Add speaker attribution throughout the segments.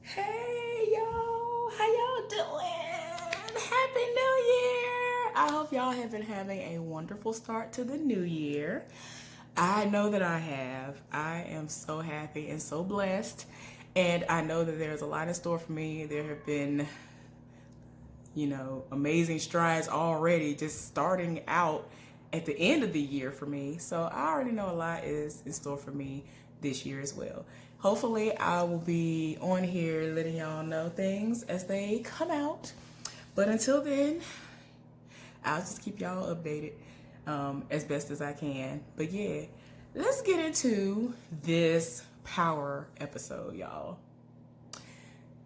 Speaker 1: Hey y'all, how y'all doing? Happy New Year! I hope y'all have been having a wonderful start to the new year. I know that I have. I am so happy and so blessed. And I know that there's a lot in store for me. There have been, amazing strides already just starting out at the end of the year for me. So I already know a lot is in store for me this year as well. Hopefully, I will be on here letting y'all know things as they come out. But until then, I'll just keep y'all updated as best as I can. But yeah, let's get into this power episode, y'all.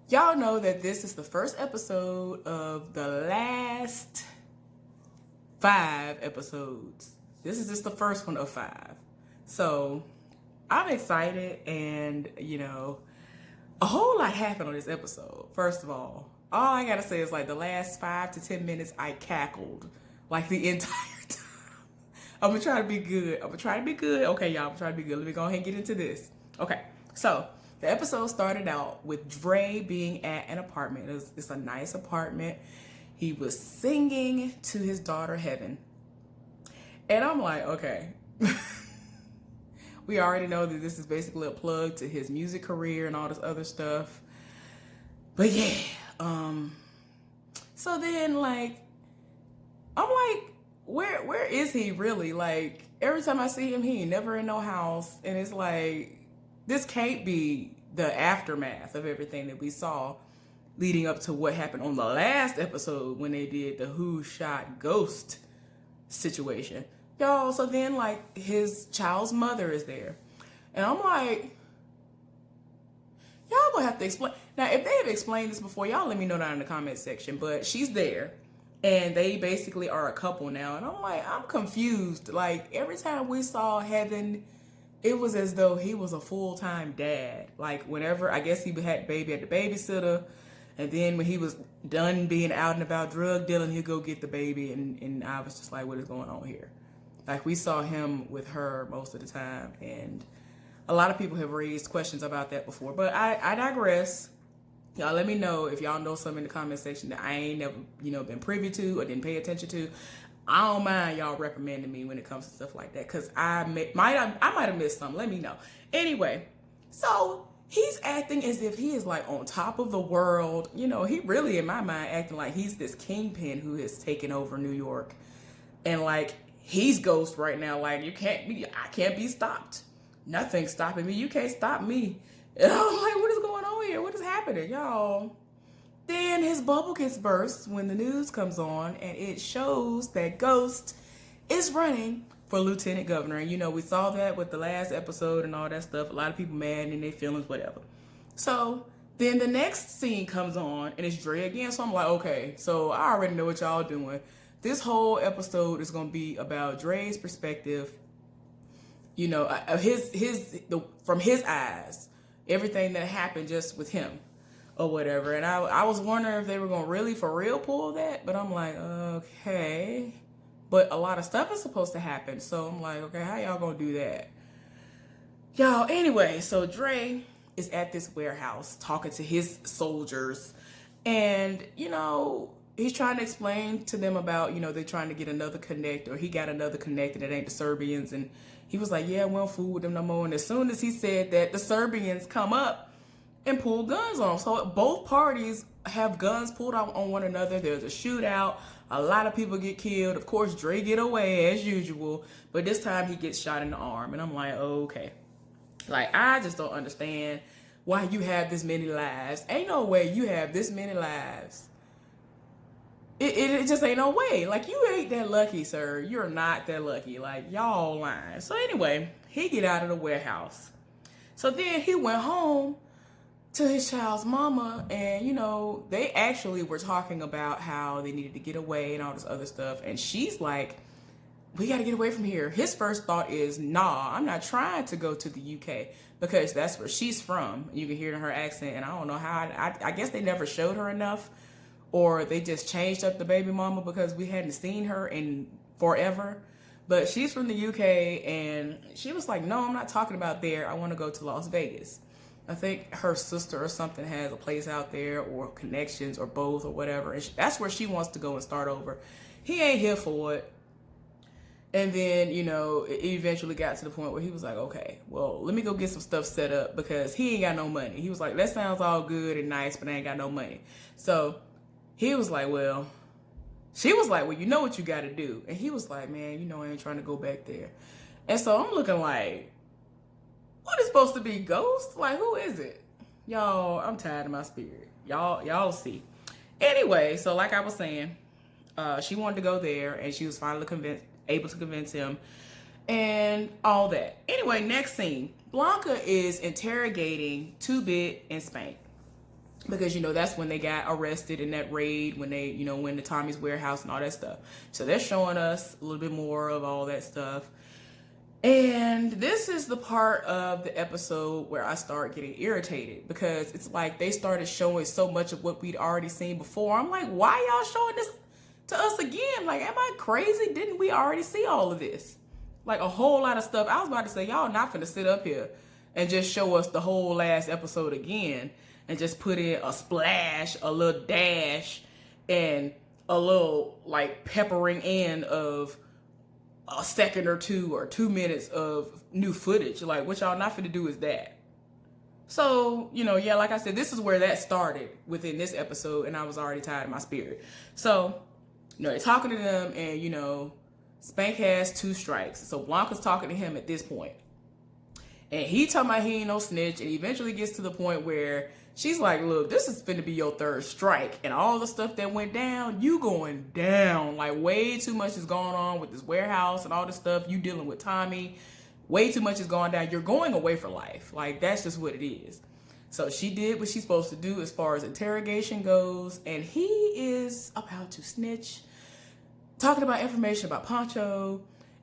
Speaker 1: Y'all know that this is the first episode of the last 5 episodes. This is just the first one of 5. So I'm excited, and a whole lot happened on this episode. First of all I gotta say is like the last 5 to 10 minutes I cackled like the entire time. I'm gonna try to be good. Okay, y'all, I'm trying to be good. Let me go ahead and get into this. Okay, so the episode started out with Dre being at an apartment. It's a nice apartment. He was singing to his daughter Heaven, and I'm like, okay. We already know that this is basically a plug to his music career and all this other stuff. But yeah, so then I'm like, where is he really? Like, every time I see him, he ain't never in no house. And it's like, this can't be the aftermath of everything that we saw leading up to what happened on the last episode when they did the Who Shot Ghost situation. Y'all, so then his child's mother is there. And I'm like, y'all gonna have to explain. Now, if they have explained this before, y'all let me know down in the comment section. But she's there, and they basically are a couple now. And I'm like, I'm confused. Like, every time we saw Heaven, it was as though he was a full-time dad. Like, whenever, I guess he had baby at the babysitter, and then when he was done being out and about drug dealing, he'd go get the baby. And I was just like, what is going on here? Like, we saw him with her most of the time, and a lot of people have raised questions about that before. But I digress. Y'all let me know if y'all know something in the comment section that I ain't never, been privy to or didn't pay attention to. I don't mind y'all recommending me when it comes to stuff like that, because I might have missed something. Let me know. Anyway, so he's acting as if he is like on top of the world. He really, in my mind, acting like he's this kingpin who has taken over New York. And he's ghost right now. Like, I can't be stopped. Nothing's stopping me. You can't stop me. And I'm like, what is going on here? What is happening, y'all? Then his bubble gets burst when the news comes on, and it shows that Ghost is running for lieutenant governor. And we saw that with the last episode and all that stuff. A lot of people mad in their feelings, whatever. So then the next scene comes on, and it's Dre again. So I'm like, okay, so I already know what y'all doing. This whole episode is going to be about Dre's perspective, from his eyes, everything that happened just with him or whatever. And I was wondering if they were going to really for real pull that, but I'm like, okay. But a lot of stuff is supposed to happen. So I'm like, okay, how y'all going to do that? Y'all, anyway, so Dre is at this warehouse talking to his soldiers, and, he's trying to explain to them about, they're trying to get another connect, or he got another connect, and it ain't the Serbians. And he was like, yeah, we don't fool with them no more. And as soon as he said that, the Serbians come up and pull guns on him. So both parties have guns pulled out on one another. There's a shootout. A lot of people get killed. Of course, Dre get away as usual. But this time he gets shot in the arm. And I'm like, okay. I just don't understand why you have this many lives. Ain't no way you have this many lives. It just ain't no way. You ain't that lucky, sir. You're not that lucky. Y'all lying. So anyway, he get out of the warehouse. So then he went home to his child's mama, and, they actually were talking about how they needed to get away and all this other stuff. And she's like, we got to get away from here. His first thought is, nah, I'm not trying to go to the UK, because that's where she's from. You can hear it in her accent, and I don't know how. I guess they never showed her enough, or they just changed up the baby mama because we hadn't seen her in forever. But she's from the UK, and she was like, no, I'm not talking about there. I want to go to Las Vegas. I think her sister or something has a place out there, or connections, or both, or whatever. And that's where she wants to go and start over. He ain't here for it. And then, you know, it eventually got to the point where he was like, okay, well, let me go get some stuff set up, because he ain't got no money. He was like, that sounds all good and nice, but I ain't got no money. So he was like, well, she was like, well, you know what you got to do. And he was like, man, you know, I ain't trying to go back there. And so I'm looking like, what is supposed to be Ghost? Like, who is it? Y'all, I'm tired of my spirit. Y'all see. Anyway, so like I was saying, she wanted to go there, and she was finally able to convince him and all that. Anyway, next scene. Blanca is interrogating 2-Bit and Spank. Because, you know, that's when they got arrested in that raid, when they, you know, went to Tommy's warehouse and all that stuff. So they're showing us a little bit more of all that stuff. And this is the part of the episode where I start getting irritated, because it's like they started showing so much of what we'd already seen before. I'm like, why y'all showing this to us again? Like, am I crazy? Didn't we already see all of this? Like, a whole lot of stuff. I was about to say, y'all not finna sit up here and just show us the whole last episode again and just put in a splash, a little dash, and a little, like, peppering in of a second or 2 or 2 minutes of new footage. Like, what y'all not finna do is that. So, you know, yeah, like I said, this is where that started within this episode, and I was already tired of my spirit. So, you know, they're talking to them, and, you know, Spank has 2 strikes. So Blanca's talking to him at this point. And he talking about he ain't no snitch, and he eventually gets to the point where she's like, look, this is finna be your 3rd strike. And all the stuff that went down, you going down. Like, way too much is going on with this warehouse and all this stuff. You dealing with Tommy. Way too much is going down. You're going away for life. Like, that's just what it is. So she did what she's supposed to do as far as interrogation goes. And he is about to snitch. Talking about information about Pancho.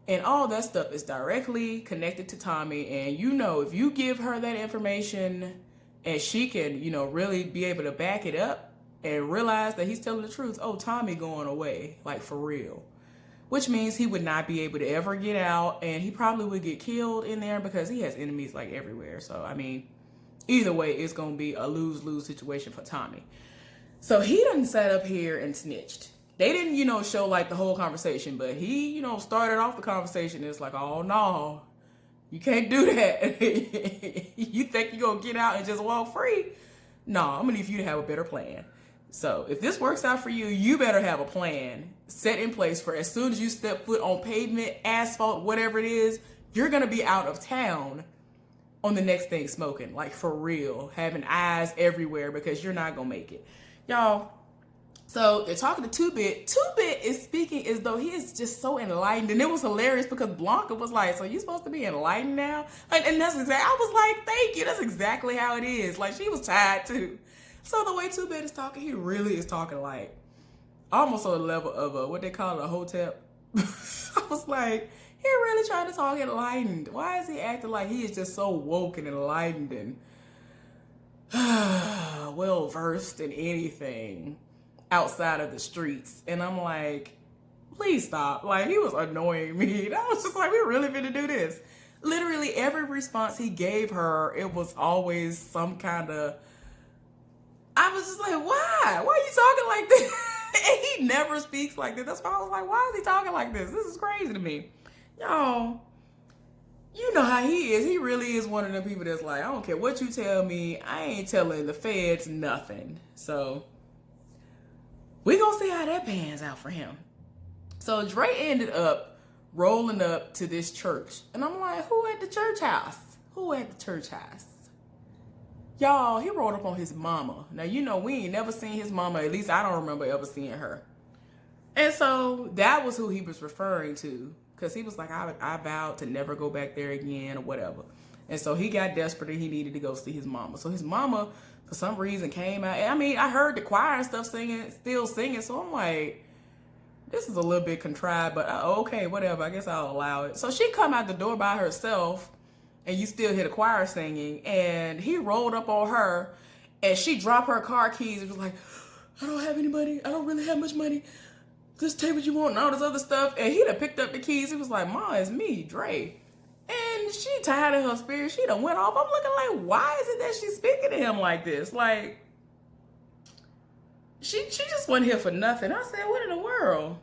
Speaker 1: And all that stuff is directly connected to Tommy. And you know, if you give her that information and she can, you know, really be able to back it up and realize that he's telling the truth, oh, Tommy going away, like, for real. Which means he would not be able to ever get out, and he probably would get killed in there because he has enemies, like, everywhere. So, I mean, either way, it's going to be a lose-lose situation for Tommy. So he done sat up here and snitched. They didn't, you know, show, like, the whole conversation, but he, you know, started off the conversation. It's like, oh, no. You can't do that. You think you're going to get out and just walk free? No, I'm going to need you to have a better plan. So if this works out for you, you better have a plan set in place for as soon as you step foot on pavement, asphalt, whatever it is, you're going to be out of town on the next thing smoking. Like, for real. Having eyes everywhere, because you're not going to make it. Y'all. So they're talking to 2-Bit. 2-Bit is speaking as though he is just so enlightened. And it was hilarious because Blanca was like, so you supposed to be enlightened now? And that's exactly, I was like, thank you. That's exactly how it is. Like, she was tired too. So the way 2-Bit is talking, he really is talking like almost on the level of what they call a hotel. I was like, he really trying to talk enlightened. Why is he acting like he is just so woke and enlightened and well versed in anything outside of the streets? And I'm like, please stop. Like, he was annoying me. And I was just like, we really finna do this. Literally every response he gave her, it was always some kind of, I was just like, why? Why are you talking like this? And he never speaks like this. That's why I was like, why is he talking like this? This is crazy to me. Y'all, you know how he is. He really is one of them people that's like, I don't care what you tell me. I ain't telling the feds nothing. So we gonna see how that pans out for him. So Dre ended up rolling up to this church. And I'm like, who at the church house? Who at the church house? Y'all, he rolled up on his mama. Now, you know, we ain't never seen his mama. At least I don't remember ever seeing her. And so that was who he was referring to. Because he was like, I vowed to never go back there again or whatever. And so he got desperate and he needed to go see his mama. So his mama, for some reason, came out. I mean, I heard the choir and stuff singing, still singing. So I'm like, this is a little bit contrived, but okay, whatever. I guess I'll allow it. So she come out the door by herself. And you still hear the choir singing, and he rolled up on her, and she dropped her car keys and was like, I don't have any money. I don't really have much money. Just take what you want and all this other stuff. And he done picked up the keys. He was like, Ma, it's me, Dre. And she tired of her spirit. She done went off. I'm looking like, why is it that she's speaking to him like this? Like, she just wasn't here for nothing. I said, what in the world?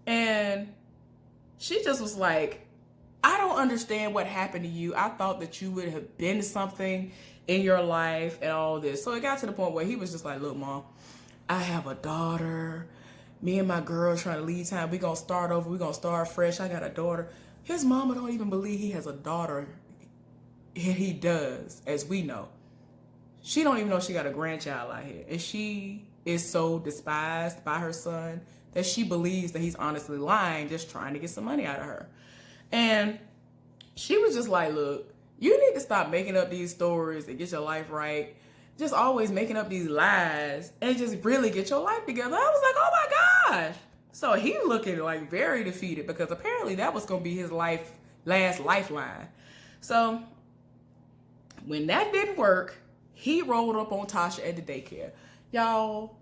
Speaker 1: And she just was like, I don't understand what happened to you. I thought that you would have been something in your life and all this. So it got to the point where he was just like, look, Mom, I have a daughter. Me and my girl trying to leave town. We gonna start over. We gonna start fresh. I got a daughter. His mama don't even believe he has a daughter. He does, as we know. She don't even know she got a grandchild out here. And she is so despised by her son that she believes that he's honestly lying, just trying to get some money out of her. And she was just like, look, you need to stop making up these stories and get your life right. Just always making up these lies and just really get your life together. I was like, oh my gosh. So he looking like very defeated because apparently that was going to be his last lifeline. So when that didn't work, he rolled up on Tasha at the daycare. Y'all,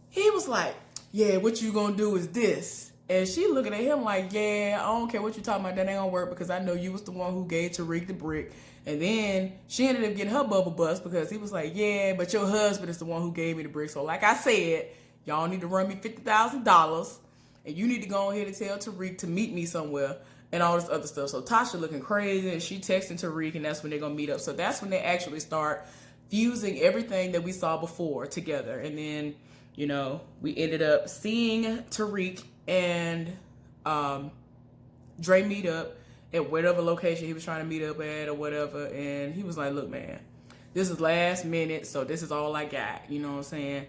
Speaker 1: he was like, yeah, what you going to do is this. And she looking at him like, yeah, I don't care what you talking about. That ain't going to work because I know you was the one who gave Tariq the brick. And then she ended up getting her bubble bust because he was like, yeah, but your husband is the one who gave me the brick. So like I said, y'all need to run me $50,000 and you need to go ahead and tell Tariq to meet me somewhere and all this other stuff. So Tasha looking crazy and she texting Tariq and that's when they're going to meet up. So that's when they actually start fusing everything that we saw before together. And then, you know, we ended up seeing Tariq and Dre meet up at whatever location he was trying to meet up at or whatever. And he was like, look, man, this is last minute. So this is all I got. You know what I'm saying?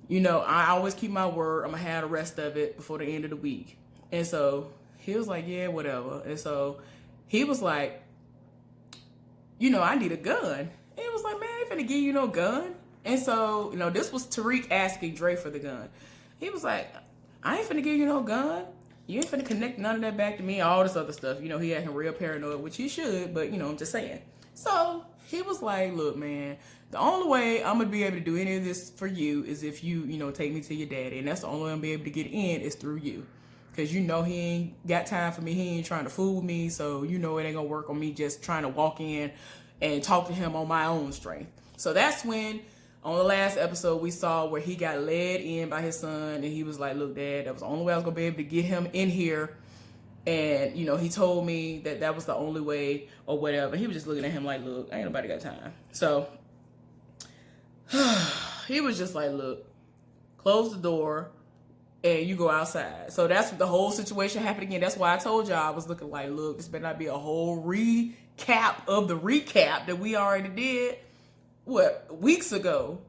Speaker 1: You know, I always keep my word. I'm going to have the rest of it before the end of the week. And so he was like, yeah, whatever. And so he was like, you know, I need a gun. And he was like, man, I ain't finna give you no gun. And so, you know, this was Tariq asking Dre for the gun. He was like, I ain't finna give you no gun. You ain't finna connect none of that back to me, all this other stuff. You know, he acting real paranoid, which he should, but, you know, I'm just saying. So he was like, look, man, the only way I'm going to be able to do any of this for you is if you, you know, take me to your daddy. And that's the only way I'm going to be able to get in is through you. Because, you know, he ain't got time for me. He ain't trying to fool with me. So, you know, it ain't going to work on me just trying to walk in and talk to him on my own strength. So that's when, on the last episode, we saw where he got led in by his son. And he was like, look, Dad, that was the only way I was going to be able to get him in here. And, you know, he told me that that was the only way or whatever. He was just looking at him like, look, ain't nobody got time. So he was just like, look, close the door and you go outside. So that's the whole situation happened again. That's why I told y'all I was looking like, look, this better not be a whole recap of the recap that we already did, weeks ago.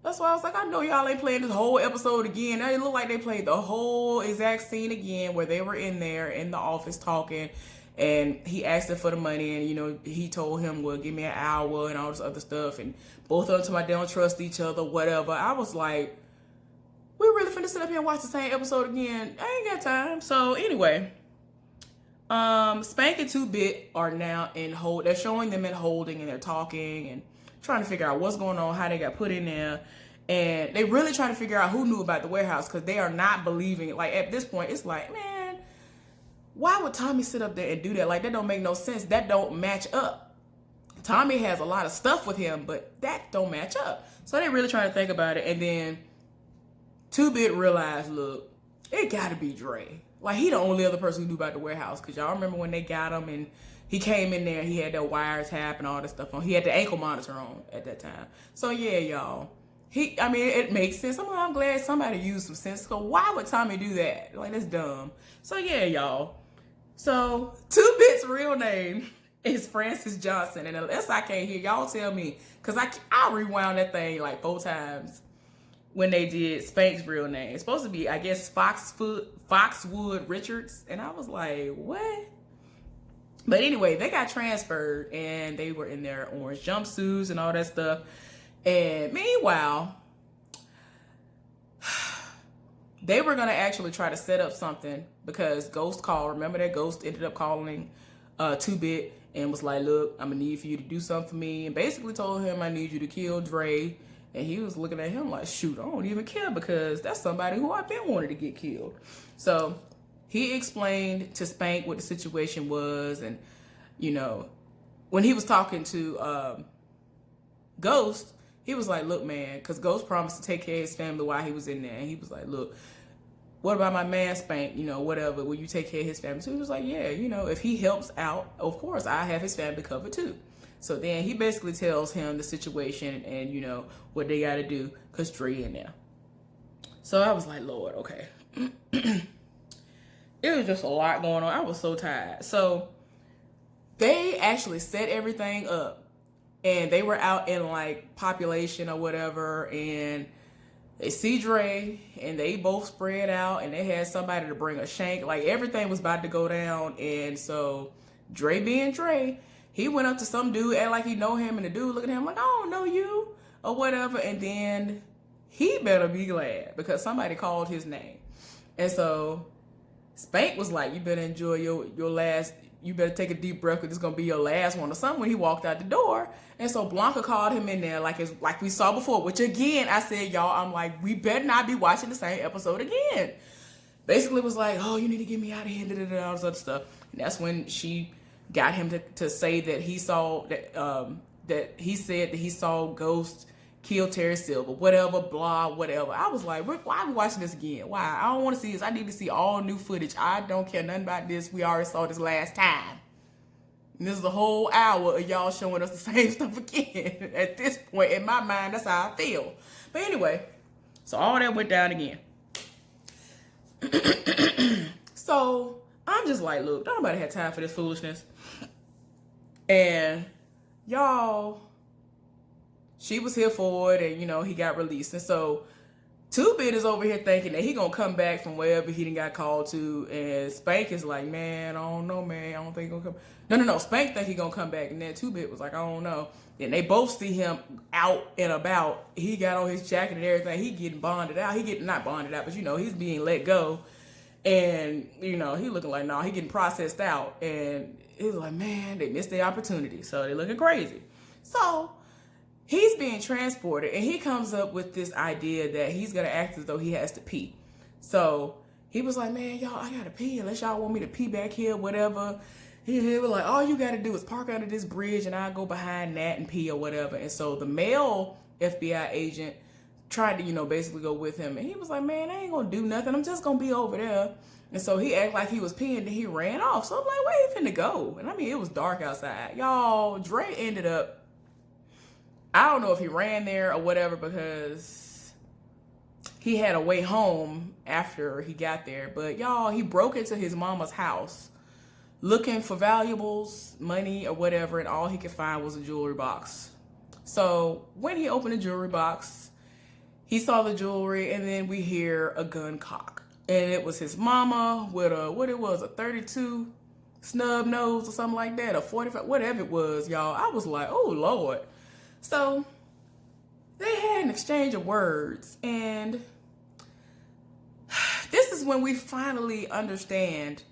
Speaker 1: That's why I was like, I know y'all ain't playing this whole episode again. It looked like they played the whole exact scene again where they were in there in the office talking and he asked her for the money and, you know, he told him, well, give me an hour and all this other stuff. And both of them told me they don't trust each other, whatever. I was like, we really finna sit up here and watch the same episode again. I ain't got time. So anyway, Spank and 2-Bit are now in hold. They're showing them in holding and they're talking and trying to figure out what's going on, how they got put in there. And they really trying to figure out who knew about the warehouse because they are not believing it. Like at this point, it's like, man, why would Tommy sit up there and do that? Like that don't make no sense. That don't match up. Tommy has a lot of stuff with him, but that don't match up. So they really trying to think about it. And then 2-Bit realized, look, it gotta be Dre. Like he the only other person who knew about the warehouse. Cause y'all remember when they got him and he came in there, he had that wiretap and all that stuff on. He had the ankle monitor on at that time. So yeah, y'all. It makes sense. I'm glad somebody used some sense. So why would Tommy do that? Like that's dumb. So yeah, y'all. So 2-Bit's real name is Francis Johnson. And unless I can't hear, y'all tell me. Cause I rewound that thing like 4 times when they did Spank's real name. It's supposed to be, I guess, Foxwood Richards. And I was like, what? But anyway, they got transferred and they were in their orange jumpsuits and all that stuff. And meanwhile, they were going to actually try to set up something because Ghost called. Remember that Ghost ended up calling 2-Bit and was like, look, I'm going to need for you to do something for me. And basically told him, I need you to kill Dre. And he was looking at him like, shoot, I don't even care because that's somebody who I've been wanting to get killed. So he explained to Spank what the situation was, and when he was talking to Ghost, he was like, look, man, because Ghost promised to take care of his family while he was in there. And he was like, look, what about my man Spank? Whatever. Will you take care of his family? So he was like, yeah, if he helps out, of course, I have his family covered too. So then he basically tells him the situation and, what they got to do because Dre in there. So I was like, Lord, okay. It was just a lot going on. I was so tired. So they actually set everything up. And they were out in like population or whatever, and they see Dre, and they both spread out, and they had somebody to bring a shank. Like everything was about to go down, and so Dre being Dre, he went up to some dude, act like he know him, and the dude looked at him like, I don't know you, or whatever. And then he better be glad because somebody called his name. And so Spank was like, you better enjoy your last. You better take a deep breath because it's going to be your last one or something when he walked out the door. And so Blanca called him in there like we saw before, which again, I said, y'all, I'm like, we better not be watching the same episode again. Basically was like, oh, you need to get me out of here, all this other stuff. And that's when she got him to say that he saw, that he said that he saw Ghost kill Terry Silver, whatever, blah, whatever. I was like, why are we watching this again? Why? I don't want to see this. I need to see all new footage. I don't care nothing about this. We already saw this last time. And this is a whole hour of y'all showing us the same stuff again. At this point, in my mind, that's how I feel. But anyway, so all that went down again. So I'm just like, look, don't nobody have time for this foolishness. And y'all, she was here for it, and he got released. And so 2-Bit is over here thinking that he gonna come back from wherever he done got called to, and Spank is like, man, I don't know, man, I don't think he gonna come. No, Spank think he gonna come back, and then 2-Bit was like, I don't know. And they both see him out and about. He got on his jacket and everything. He getting bonded out. He getting not bonded out, but he's being let go. And he looking like, no, he getting processed out. And it was like, man, they missed the opportunity. So they looking crazy. So he's being transported, and he comes up with this idea that he's going to act as though he has to pee. So he was like, man, y'all, I got to pee unless y'all want me to pee back here, whatever. He was like, all you got to do is park under this bridge, and I'll go behind that and pee or whatever. And so the male FBI agent tried to, basically go with him. And he was like, man, I ain't going to do nothing. I'm just going to be over there. And so he acted like he was peeing, and he ran off. So I'm like, where he finna go? And I mean, it was dark outside. Y'all, Dre ended up, I don't know if he ran there or whatever because he had a way home after he got there. But y'all, he broke into his mama's house looking for valuables, money or whatever, and all he could find was a jewelry box. So when he opened the jewelry box, he saw the jewelry, and then we hear a gun cock. And it was his mama with a 32 snub nose or something like that, a 45, whatever it was, y'all. I was like, oh, Lord. So they had an exchange of words, and this is when we finally understand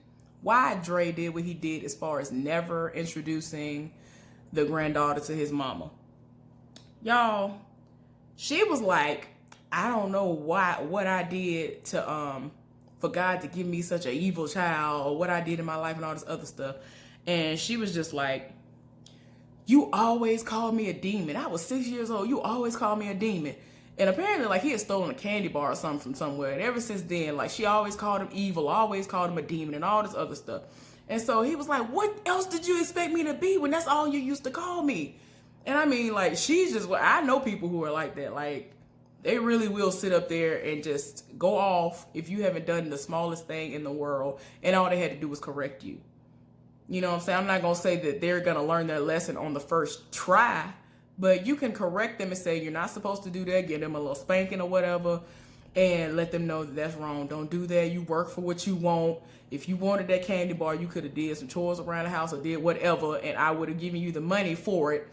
Speaker 1: why Dre did what he did as far as never introducing the granddaughter to his mama. Y'all, she was like, I don't know what I did to for God to give me such an evil child, or what I did in my life and all this other stuff. And she was just like, you always called me a demon. I was 6 years old. You always called me a demon. And apparently, like, he had stolen a candy bar or something from somewhere. And ever since then, like, she always called him evil, always called him a demon, and all this other stuff. And so he was like, what else did you expect me to be when that's all you used to call me? And I mean, like, she's just, I know people who are like that. Like, they really will sit up there and just go off if you haven't done the smallest thing in the world, and all they had to do was correct you. You know what I'm saying? I'm not going to say that they're going to learn their lesson on the first try, but you can correct them and say, you're not supposed to do that. Give them a little spanking or whatever, and let them know that that's wrong. Don't do that. You work for what you want. If you wanted that candy bar, you could have did some chores around the house or did whatever, and I would have given you the money for it,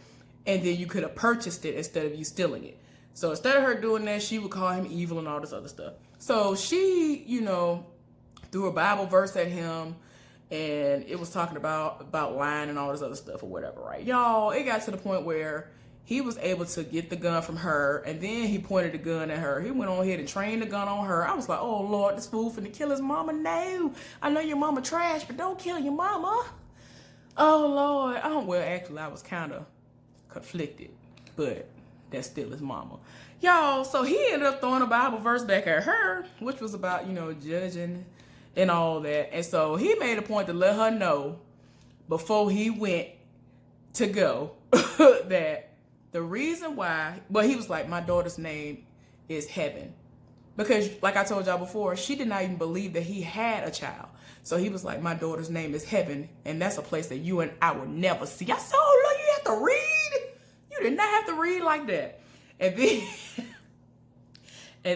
Speaker 1: and then you could have purchased it instead of you stealing it. So instead of her doing that, she would call him evil and all this other stuff. So she, threw a Bible verse at him, and it was talking about lying and all this other stuff or whatever, right? Y'all, it got to the point where he was able to get the gun from her, and then he pointed the gun at her. He went on ahead and trained the gun on her. I was like, oh Lord, this fool finna kill his mama. No, I know your mama trash, but don't kill your mama. Oh Lord. Well, actually, I was kind of conflicted, but that's still his mama. Y'all, so he ended up throwing a Bible verse back at her, which was about, judging and all that. And so he made a point to let her know before he went to go that the reason why, but he was like, my daughter's name is Heaven. Because like I told y'all before, she did not even believe that he had a child. So he was like, my daughter's name is Heaven, and that's a place that you and I will never see. I said, oh, Lord, you have to read? You did not have to read like that. And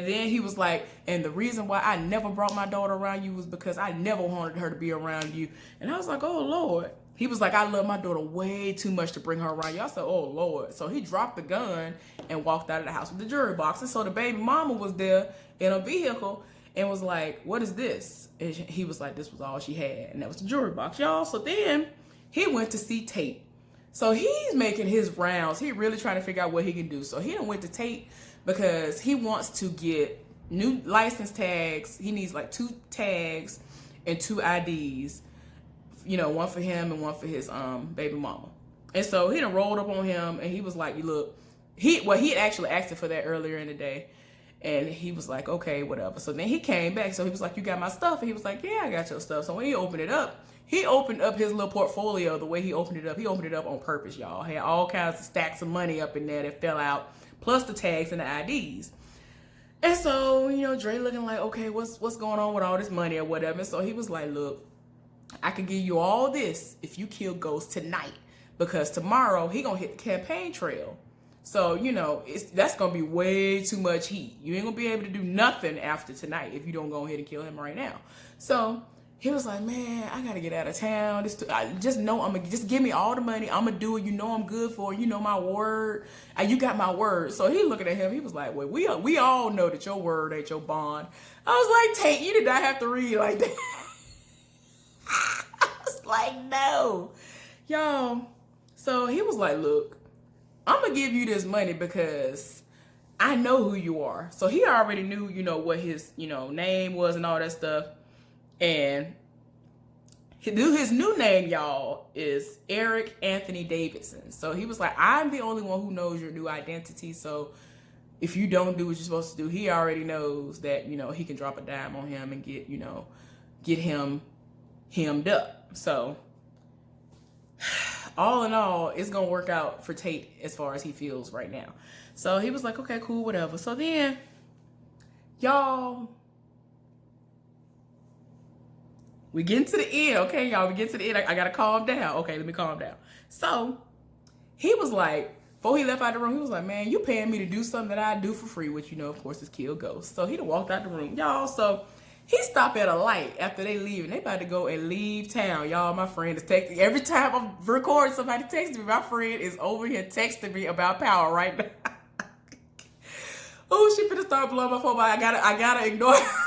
Speaker 1: then he was like, and the reason why I never brought my daughter around you was because I never wanted her to be around you. And I was like, oh, Lord. He was like, I love my daughter way too much to bring her around you. I said, oh, Lord. So he dropped the gun and walked out of the house with the jury box. And so the baby mama was there in a vehicle and was like, what is this? And he was like, this was all she had. And that was the jury box, y'all. So then he went to see Tate. So he's making his rounds. He really trying to figure out what he can do. So he done went to Tate because he wants to get new license tags. He needs like 2 tags and 2 IDs. One for him and one for his baby mama. And so he done rolled up on him and he was like, look, he actually asked him for that earlier in the day. And he was like, okay, whatever. So then he came back. So he was like, you got my stuff? And he was like, yeah, I got your stuff. So when he opened up his little portfolio the way he opened it up on purpose, y'all. Had all kinds of stacks of money up in there that fell out, plus the tags and the IDs. And so, Dre looking like, okay, what's going on with all this money or whatever. And so he was like, look, I can give you all this if you kill Ghost tonight, because tomorrow he gonna hit the campaign trail. So, that's going to be way too much heat. You ain't going to be able to do nothing after tonight if you don't go ahead and kill him right now. So he was like, man, I got to get out of town. I just know just give me all the money. I'm going to do it. I'm good for it. My word. You got my word. So he looking at him. He was like, well, we all know that your word ain't your bond. I was like, Tate, you did not have to read like that. I was like, no. Y'all. So he was like, look, I'm going to give you this money because I know who you are. So he already knew, what his, name was and all that stuff. And his new name, y'all, is Eric Anthony Davidson. So he was like, I'm the only one who knows your new identity. So if you don't do what you're supposed to do, he already knows that, he can drop a dime on him and get him hemmed up. So all in all, it's going to work out for Tate as far as he feels right now. So he was like, okay, cool, whatever. So then, y'all, we get to the end. Okay, y'all, we get to the end. I got to calm down. Okay, let me calm down. So he was like, before he left out the room, he was like, man, you paying me to do something that I do for free, which, of course, is kill ghosts. So he done walked out the room. Y'all, so he stopped at a light after they leave, and they about to go and leave town. Y'all, my friend is texting. Every time I'm recording, somebody texting me. My friend is over here texting me about power right now. Oh, she finna start blowing my phone, but I gotta ignore her.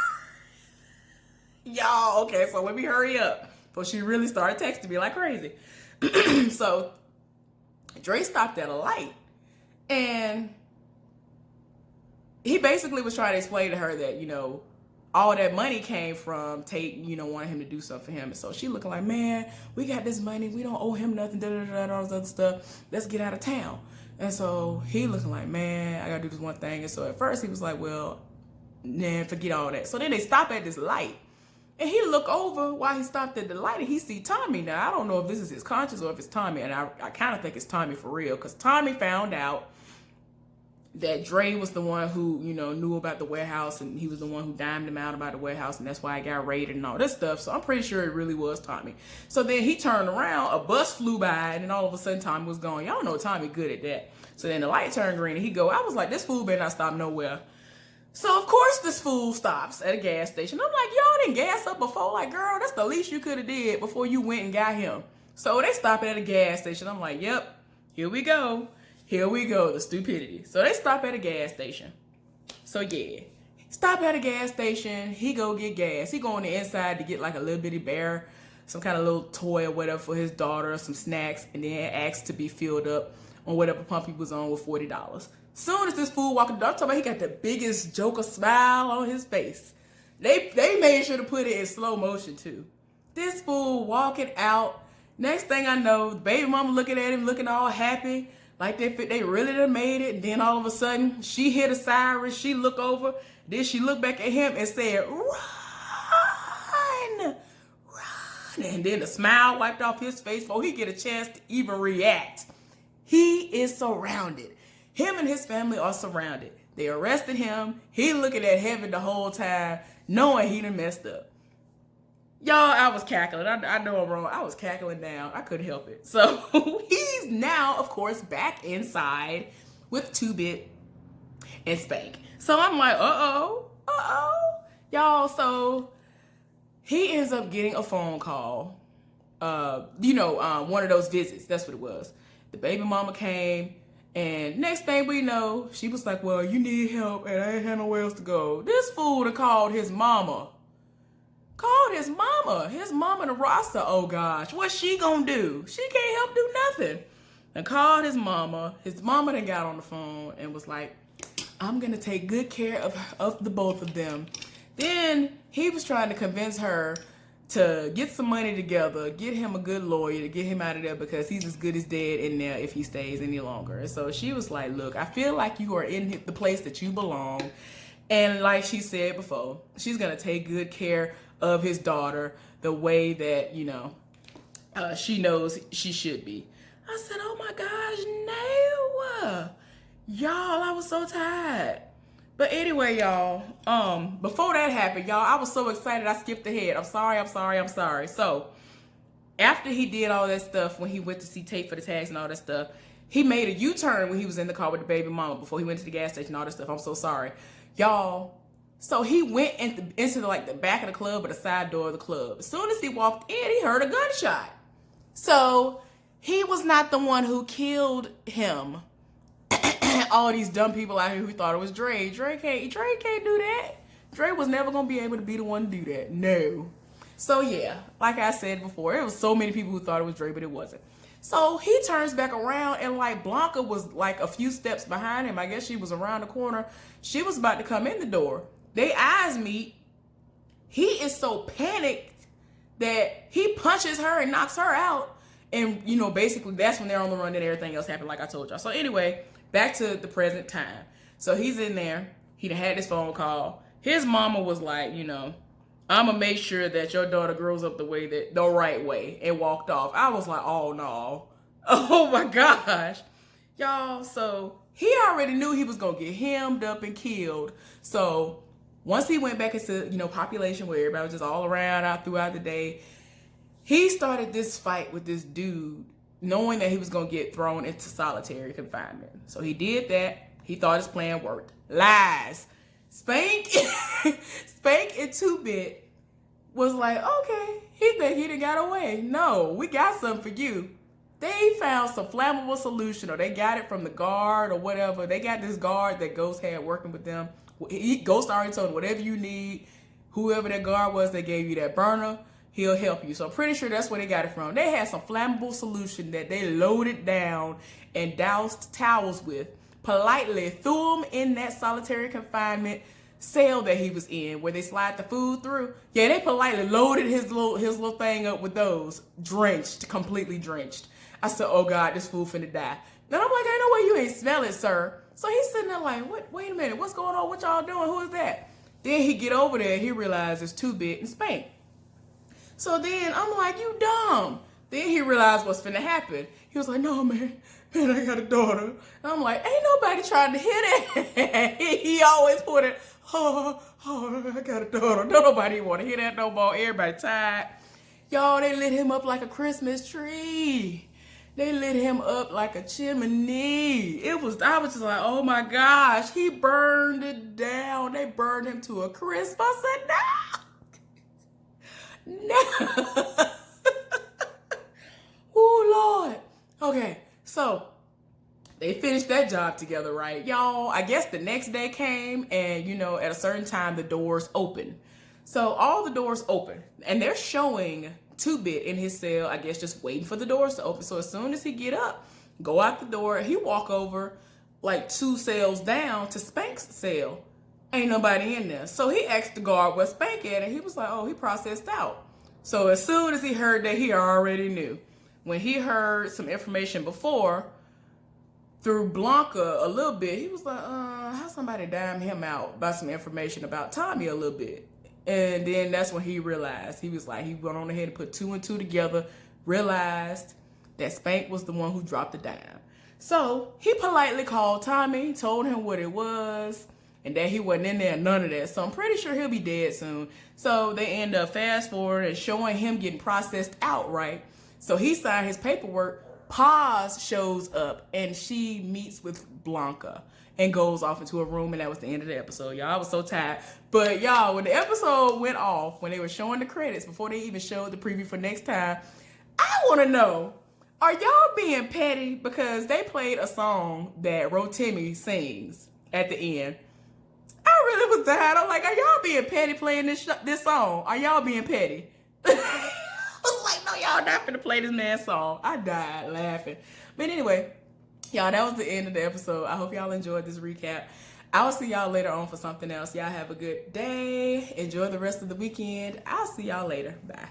Speaker 1: Y'all, okay, so let me hurry up. But she really started texting me like crazy. So Dre stopped at a light, and he basically was trying to explain to her that, all that money came from Tate, wanting him to do something for him. And so she looking like, man, we got this money. We don't owe him nothing, all this other stuff. Let's get out of town. And so he looking like, man, I got to do this one thing. And so at first he was like, well, man, forget all that. So then they stop at this light. And he look over while he stopped at the light, and he see Tommy. Now, I don't know if this is his conscience or if it's Tommy. And I kind of think it's Tommy for real, because Tommy found out that Dre was the one who, knew about the warehouse, and he was the one who dimed him out about the warehouse, and that's why I got raided and all this stuff. So I'm pretty sure it really was Tommy. So then he turned around, a bus flew by, and then all of a sudden Tommy was gone. Y'all know Tommy good at that. So then the light turned green, and he go, I was like, this fool better not stop nowhere. So of course this fool stops at a gas station. I'm like, y'all didn't gas up before? Like, girl, that's the least you could have did before you went and got him. So they stop at a gas station. I'm like, yep, here we go. Here we go, the stupidity. So they stop at a gas station. So yeah, stop at a gas station. He go get gas. He go on the inside to get like a little bitty bear, some kind of little toy or whatever for his daughter, some snacks, and then asks to be filled up on whatever pump he was on with $40. Soon as this fool walked the door, I'm talking about he got the biggest Joker smile on his face. They made sure to put it in slow motion too. This fool walking out. Next thing I know, the baby mama looking at him, looking all happy, like they really done made it. And then all of a sudden, she hit a siren. She look over. Then she looked back at him and said, "Run, run!" And then the smile wiped off his face before he get a chance to even react. He is surrounded. Him and his family are surrounded. They arrested him. He looking at heaven the whole time, knowing he done messed up. Y'all, I was cackling. I know I'm wrong. I was cackling down. I couldn't help it. So he's now, of course, back inside with 2-Bit and Spank. So I'm like, y'all. So he ends up getting a phone call. One of those visits. That's what it was. The baby mama came, and next thing we know, she was like, "Well, you need help, and I ain't had nowhere else to go." This fool done called his mama. His mama the roster. Oh gosh, what's she gonna do? She can't help do nothing. And called his mama. His mama then got on the phone and was like, "I'm gonna take good care of the both of them." Then he was trying to convince her to get some money together, get him a good lawyer to get him out of there because he's as good as dead in there if he stays any longer. And so she was like, "Look, I feel like you are in the place that you belong." And like she said before, she's gonna take good care of his daughter the way that, she knows she should be. I said, "Oh my gosh, no." Y'all, I was so tired. But anyway, y'all, before that happened, y'all, I was so excited I skipped ahead. I'm sorry. So after he did all that stuff, when he went to see Tate for the tags and all that stuff, he made a U-turn when he was in the car with the baby mama before he went to the gas station and all that stuff. I'm so sorry. Y'all, so he went into the back of the club or the side door of the club. As soon as he walked in, he heard a gunshot. So he was not the one who killed him. All these dumb people out here who thought it was Dre. Dre can't do that. Dre was never gonna be able to be the one to do that. No. So yeah, like I said before, there was so many people who thought it was Dre, but it wasn't. So he turns back around and Blanca was a few steps behind him. I guess she was around the corner. She was about to come in the door. They eyes meet. He is so panicked that he punches her and knocks her out. And, basically that's when they're on the run and everything else happened like I told y'all. So anyway, back to the present time. So he's in there. He done had this phone call. His mama was like, I'm going to make sure that your daughter grows up the right way, and walked off. I was like, oh no. Oh my gosh. Y'all, so he already knew he was going to get hemmed up and killed. So once he went back into, population where everybody was just all around out throughout the day, he started this fight with this dude, knowing that he was going to get thrown into solitary confinement. So he did that. He thought his plan worked. Lies. Spank and 2-Bit was like, okay, he think he done got away. No, we got something for you. They found some flammable solution, or they got it from the guard or whatever. They got this guard that Ghost had working with them. Ghost already told him, whatever you need, whoever that guard was, they gave you that burner, he'll help you. So I'm pretty sure that's where they got it from. They had some flammable solution that they loaded down and doused towels with, politely threw him in that solitary confinement cell that he was in, where they slide the food through. Yeah, they politely loaded his little thing up with those, completely drenched. I said, oh God, this fool finna die. Then I'm like, ain't no way you ain't smell it, sir. So he's sitting there like, what? Wait a minute, what's going on? What y'all doing? Who is that? Then he get over there, he realizes it's 2-Bit and Spank. So then I'm like, you dumb. Then he realized what's finna happen. He was like, no, man, I got a daughter. And I'm like, ain't nobody trying to hit it. He always put it, oh, I got a daughter. Don't nobody want to hear that no more. Everybody tired. Y'all, they lit him up like a Christmas tree. They lit him up like a chimney. I was just like, oh my gosh, he burned it down. They burned him to a crisp. I said, no. Oh, Lord. Okay, so they finished that job together, right? Y'all, I guess the next day came and, at a certain time, the doors open. So all the doors open and they're showing 2-Bit in his cell, I guess just waiting for the doors to open. So as soon as he get up, Go out the door. He walk over like 2 cells down to Spank's cell. Ain't nobody in there. So he asked the guard where Spank at, and he was like, oh, he processed out. So as soon as he heard that, he already knew. When he heard some information before, through Blanca a little bit, he was like, how somebody dime him out by some information about Tommy a little bit. And then that's when he realized. He was like, he went on ahead and put 2 and 2 together, realized that Spank was the one who dropped the dime. So he politely called Tommy, told him what it was, and that he wasn't in there, none of that. So I'm pretty sure he'll be dead soon. So they end up fast forward and showing him getting processed out, right? So he signed his paperwork. Paz shows up and she meets with Blanca and goes off into a room, and that was the end of the episode. Y'all, I was so tired. But y'all, when the episode went off, when they were showing the credits, before they even showed the preview for next time, I want to know, are y'all being petty because they played a song that Rotimi sings at the end? I really was tired. I'm like, are y'all being petty playing this song? Are y'all being petty? I was like, no, y'all not finna play this man's song. I died laughing. But anyway, y'all, that was the end of the episode. I hope y'all enjoyed this recap. I will see y'all later on for something else. Y'all have a good day. Enjoy the rest of the weekend. I'll see y'all later. Bye.